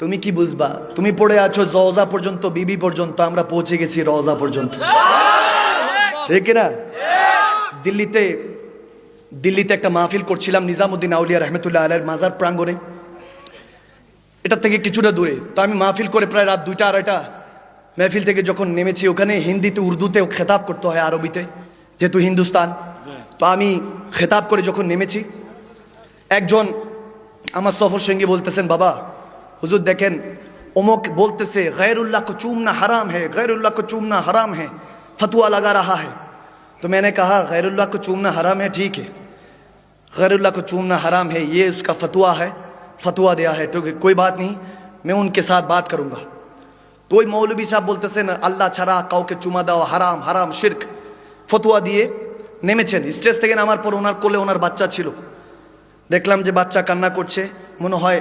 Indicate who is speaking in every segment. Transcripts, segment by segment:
Speaker 1: তুমি কি বুঝবা? তুমি পড়ে আছো রওজা পর্যন্ত, বিবি পর্যন্ত, আমরা পৌঁছে গেছি রওজা পর্যন্ত, ঠিক না? দিল্লিতে একটা মাহফিল করছিলাম নিজামুদ্দিন আউলিয়া রহমতুল্লাহ আলাইহির মাজার প্রাঙ্গণে, এটা থেকে কিছুটা দূরে। তো আমি মাহফিল করে প্রায় রাত 2টা 2:30 মাহফিল থেকে যখন নেমেছি, ওখানে হিন্দিতে উর্দুতে খেতাব করতে হয়, আরবিতে, যেহেতু হিন্দুস্তান। তো আমি খেতাব করে যখন নেমেছি, একজন আমার সফর সঙ্গী বলতেছেন, বাবা হুজুর দেখেন অমুক বলতেছে গैरुल्लाह को चूमना हराम है, गैरुल्लाह को चूमना हराम है, फतवा लगा रहा है। तो मैंने कहा गैरुल्लाह को चूमना हराम है, ठीक है, गैरुल्लाह को चूमना हराम है, ये उसका फतवा है, फतवा दिया है, तो कोई बात नहीं, मैं उनके साथ बात करूंगा। तो ওই মৌলবী সাহেব বলতেছেন আল্লাহ ছাড়া কাউকে চুমা দেওয়া হারাম, হারাম, শিরক, ফতোয়া দিয়ে নেমেছেন। স্টেজ থেকে নামার পর ওনার কোলে ওনার বাচ্চা ছিল, দেখলাম যে বাচ্চা কান্না করছে, মনে হয়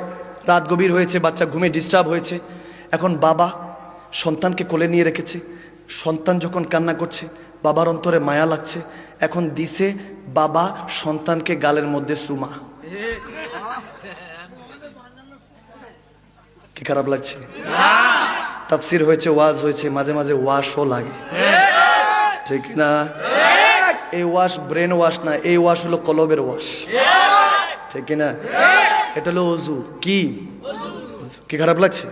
Speaker 1: রাত গভীর হয়েছে, বাচ্চা ঘুমে ডিস্টার্ব হয়েছে। এখন বাবা সন্তানকে কোলে নিয়ে রেখেছে, সন্তান যখন কান্না করছে বাবার অন্তরে মায়া লাগছে, এখন দিছে বাবা সন্তানকে গালের মধ্যে চুমা। কি খারাপ লাগছে? তাফসির হয়েছে, ওয়াজ হয়েছে, মাঝে মাঝে ওয়াশও লাগে, ঠিক না? এই ওয়াশ ব্রেন ওয়াশ না, এই ওয়াশ হলো কলবের ওয়াশ, ঠিক না? এটা হলো ওযু। কি খারাপ লাগছে?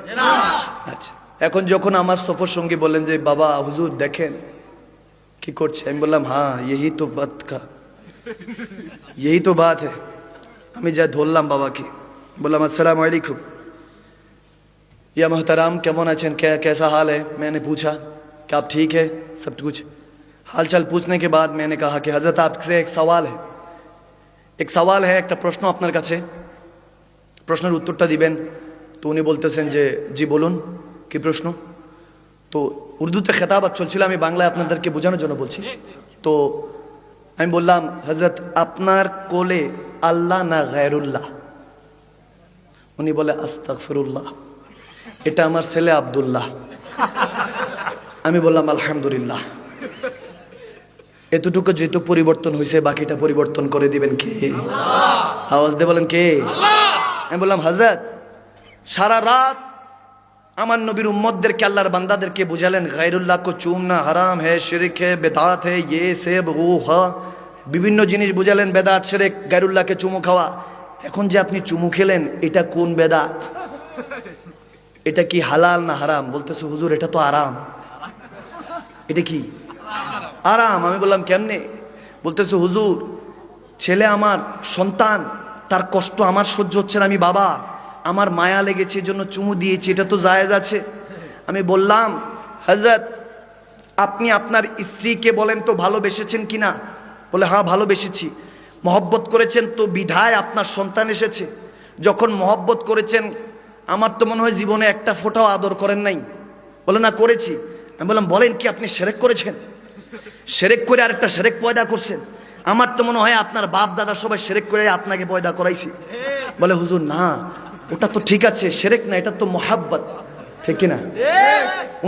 Speaker 1: আচ্ছা, এখন যখন আমার সফর সঙ্গী বললেন যে বাবা হুজুর দেখেন কি করছে, আমি বললাম হ্যাঁ यही तो बात है। আমি যা ধরলাম বাবাকে, বললাম আসসালামু আলাইকুম, या मोहतराम কেমন আছেন, कैसा हाल है? मैंने पूछा कि आप ठीक है, सब कुछ हाल चाल पूछने के बाद मैंने कहा कि हजरत आपसे एक सवाल है, একটা প্রশ্ন আপনার কাছে, প্রশ্নের উত্তরটা দিবেন। তো উনি বলতেছেন যে জি বলুন, কি প্রশ্ন? তো উর্দুতে খেতাবাত চলছিল, আমি বাংলায় আপনাদেরকে বোঝানোর জন্য বলছি। তো আমি বললাম হযরত আপনার কোলে আল্লাহ না গায়রুল্লাহ? উনি বলে আস্তাগফিরুল্লাহ, এটা আমার ছেলে আব্দুল্লাহ। আমি বললাম আলহামদুলিল্লাহ। এতটুকু যেহেতু পরিবর্তন হয়েছে, বাকিটা পরিবর্তন করে দিবেন কে? আওয়াজ দিয়ে বলেন কে? আমি বললাম হযরত সারা রাত আমার নবীর উম্মতদেরকে, আল্লাহর বান্দাদেরকে বুঝালেন গায়রুল্লাহ কো চুমনা হারাম হে, শিরক হে, বেদাত হে, ইয়ে সেব ও হা, বিভিন্ন জিনিস বুঝালেন, বেদাত, শিরক, গায়রুল্লাহকে চুমু খাওয়া। এখন যে আপনি চুমু খেলেন, এটা কোন বেদাত? এটা কি হালাল না হারাম? বলতেছে হুজুর এটা তো আরাম। এটা কি আরাম? আমি বললাম কেমনে? বলতেছে হুজুর ছেলে আমার, সন্তান, তার কষ্ট আমার সহ্য হচ্ছে না, আমি বাবা, আমার মায়া লেগেছে, এজন্য চুমু দিয়েছি, এটা তো জায়েজ আছে। আমি বললাম হযরত আপনি আপনার স্ত্রীকে বলেন তো ভালোবেসেছেন কিনা? বলে হ্যাঁ ভালোবেসেছি। মহব্বত করেছেন তো বিধায় আপনার সন্তান এসেছে। যখন মহব্বত করেছেন, আমার তো মনে হয় জীবনে একটা ফোঁটাও আদর করেন নাই। বলে না করেছি। আমি বললাম বলেন কি আপনি শিরক করেছেন? শিরক করে আরেকটা শিরক পয়দা করছেন। আমার তো মনে হয় আপনার বাপ দাদা সবাই শিরক করে আপনাকে পয়দা করাইছি। বলে হুজুর না, ওটা তো ঠিক আছে, শিরক না, এটা তো মহাব্বত, ঠিক না?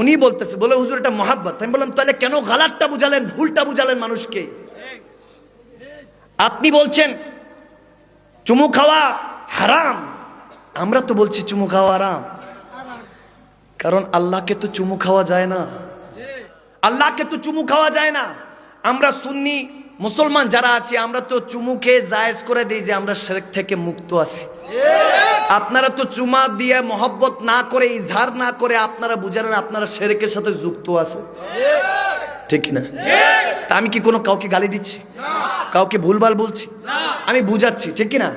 Speaker 1: উনি বলতেছে, বলে হুজুর এটা মহাব্বত। আমি বললাম তাহলে কেন গালাতটা বুঝালেন, ভুলটা বুঝালেন মানুষকে? আপনি বলছেন চুমু খাওয়া হারাম, আমরা তো বলছি চুমু খাওয়া হারাম। কারণ আল্লাহকে তো চুমু খাওয়া যায় না, আল্লাহকে তো চুমু খাওয়া যায় না। আমরা সুন্নি মুসলমান যারা আছি, আমরা তো চুমুকে জায়েজ করে দিই যে আমরা শিরক থেকে মুক্ত আছি। আপনারা তো চুমা দিয়ে মহব্বত না করে, ইজহার না করে আপনারা বুঝালেন আপনারা শিরকের সাথে যুক্ত আছে, ঠিক না? তা আমি কি কোনো কাউকে গালি দিচ্ছি, কাউকে ভুলভাল বলছি? আমি বুঝাচ্ছি, ঠিক না?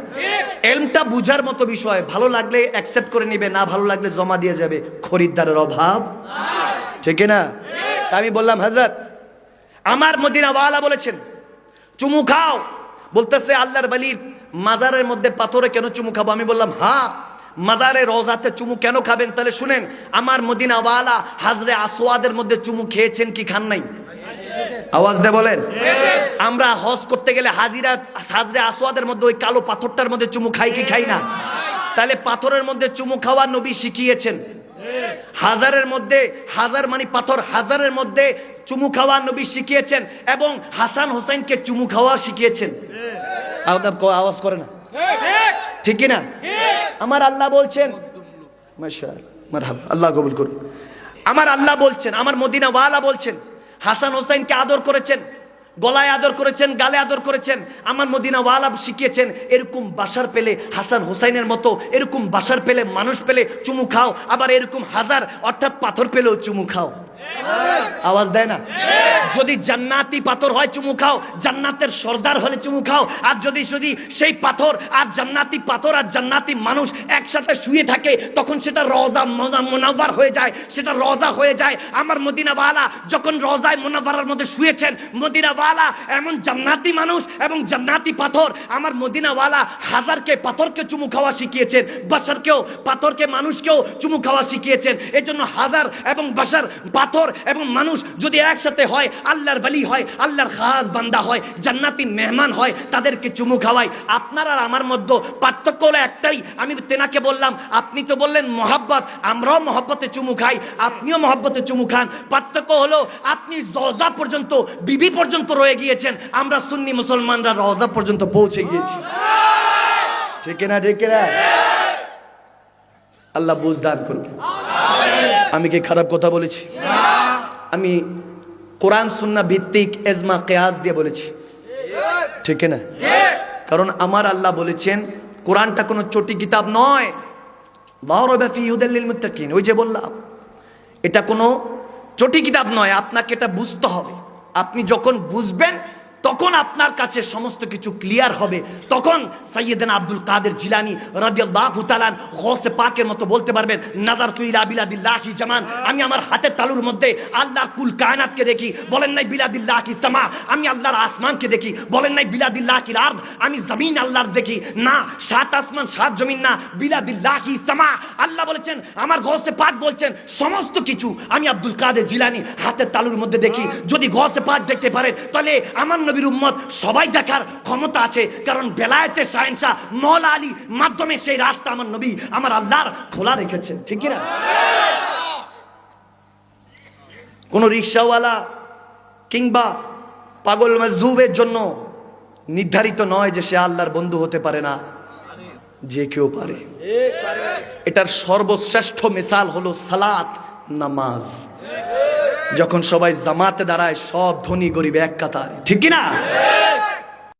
Speaker 1: এলমটা বুঝার মতো বিষয়, ভালো লাগলে অ্যাকসেপ্ট করে নিবে, না ভালো লাগলে জমা দিয়ে যাবে, খরিদ্দারের অভাব, ঠিক না? আমি বললাম হযরত আমার মদিনাওয়ালা বলেছেন চুমু খাও। বলতেছে আল্লাহর ওয়ালির মাজারের মধ্যে পাথরে কেন চুমু খাবো? আমি বললাম হ্যাঁ, মাজারে রওজাতে চুমু কেন খাবেন? তাহলে শুনেন, আমার মদিনাওয়ালা হাজরে আসওয়াদের মধ্যে চুমু খেয়েছেন কি খান নাই? আওয়াজ দিয়ে বলেন। আমরা হজ করতে গেলে হাজরে আসওয়াদের মধ্যে ওই কালো পাথরটার মধ্যে চুমু খাই কি খাই না? তাহলে পাথরের মধ্যে চুমু খাওয়া নবী শিখিয়েছেন। হাজারের মধ্যে, হাজার মানে পাথর, হাজারের মধ্যে চুমু খাওয়া নবী শিখিয়েছেন, এবং হাসান হোসেনকে চুমু খাওয়া শিখিয়েছেন। আওয়াজ করে না, ঠিক না? আমার আল্লাহ বলছেন মাশাআল্লাহ, মারহাবা, আল্লাহ কবুল করুন। আমার আল্লাহ বলছেন, আমার মদিনা ওয়ালা বলছেন, হাসান হোসেনকে আদর করেছেন, গলায় আদর করেছেন, গালে আদর করেছেন। আমার মদিনা ওয়ালা শিখিয়েছেন এরকম বাসার পেলে হাসান হোসেনের মতো এরকম বাসার পেলে মানুষ পেলে চুমু খাও, আবার এরকম হাজার অর্থাৎ পাথর পেলেও চুমু খাও। আওয়াজ দেয় না? যদি জান্নাতি পাথর হয় চুমু খাও, জান্নাতের সর্দার হলে চুমু খাও। আর যদি সেই পাথর আর জান্নাতি পাথর আর জান্নাতি মানুষ একসাথে শুয়ে থাকে, তখন সেটা রওজা মুনাওয়ার হয়ে যায়, সেটা রওজা হয়ে যায়। আমার মদিনা ওয়ালা যখন রওজায় মুনাওয়ারার মধ্যে শুয়েছেন, মদিনা ওয়ালা এমন জান্নাতি মানুষ এবং জান্নাতি পাথর, আমার মদিনা ওয়ালা হাজারকে পাথরকে চুমু খাওয়া শিখিয়েছেন, বাশারকেও পাথরকে মানুষকেও চুমু খাওয়া শিখিয়েছেন। এজন্য হাজার এবং বাশার, পাথর এবং মানুষ যদি একসাথে হয়, আল্লাহর ওয়ালি হয়, আল্লাহর খাস বান্দা হয়, জান্নাতি মেহমান হয়, তাদেরকে চুমু খাওয়াই। আপনার আর আমার মধ্যে পার্থক্য হলো একটাই। আমি তেনাকে বললাম, আপনি তো বললেন মহব্বত, আমরাও মহব্বতে চুমু খাই, আপনিও মহব্বতে চুমু খান। পার্থক্য হলো আপনি রওজা পর্যন্ত, বিবি পর্যন্ত রয়ে গিয়েছেন, আমরা সুন্নি মুসলমানরা রওজা পর্যন্ত পৌঁছে গিয়েছি। ঠিক না? ঠিক না? আল্লাহ বুঝদান করবে। আমি কি খারাপ কথা বলেছি? আমি কোরআন সুন্নাহ ভিত্তিক এজমা কিয়াস দিয়ে বলেছি, ঠিক না? কারণ আমার আল্লাহ বলেছেন কোরআনটা কোনো চটি কিতাব নয়। লা রাইবা ফীহি হুদাল লিল মুত্তাকিন। ওই যে বললাম, এটা কোনো চটি কিতাব নয়, আপনাকে এটা বুঝতে হবে। আপনি যখন বুঝবেন তখন আপনার কাছে সমস্ত কিছু ক্লিয়ার হবে। তখন সাইয়েদনা আব্দুল কাদের জিলানী রাদিয়াল্লাহু তাআলা গৌসে পাকের মতো বলতে পারবেন, নাযারতু ইলা বিলাদিল্লাহি জামান, আমি আমার হাতের তালুর মধ্যে আল্লাহর কুল কায়নাতকে দেখি। বলেন নাই বিলাদিল্লাহি সামা, আমি আল্লাহর আসমানকে দেখি। বলেন নাই বিলাদিল্লাহিল আরদ, আমি জমিন আল্লাহর দেখি। না, সাত আসমান সাত জমিন না, বিলাদিল্লাহি সামা। আল্লাহ বলেছেন, আমার গৌসে পাক বলছেন, সমস্ত কিছু আমি আব্দুল কাদের জিলানী হাতের তালুর মধ্যে দেখি। যদি গৌসে পাক দেখতে পারেন, তাহলে আমার নবীর উম্মত সবাই দেখার ক্ষমতা আছে। কারণ বেলায়েতে শাহেনশাহ মওলা আলী মাধ্যমে সেই রাস্তা আমার নবী আমার আল্লাহর খোলা রেখেছেন, ঠিক কি না? কোন রিকশাওয়ালা কিংবা পাগল মাজুবের জন্য নির্ধারিত নয় যে সে আল্লাহর বন্ধু হতে পারে না, যে কেউ পারে। এটার সর্বশ্রেষ্ঠ মিসাল হলো সালাত, নামাজ। যখন সবাই জামাতে দাঁড়ায়, সব ধনী গরিব এক কাতারে, ঠিক কি না?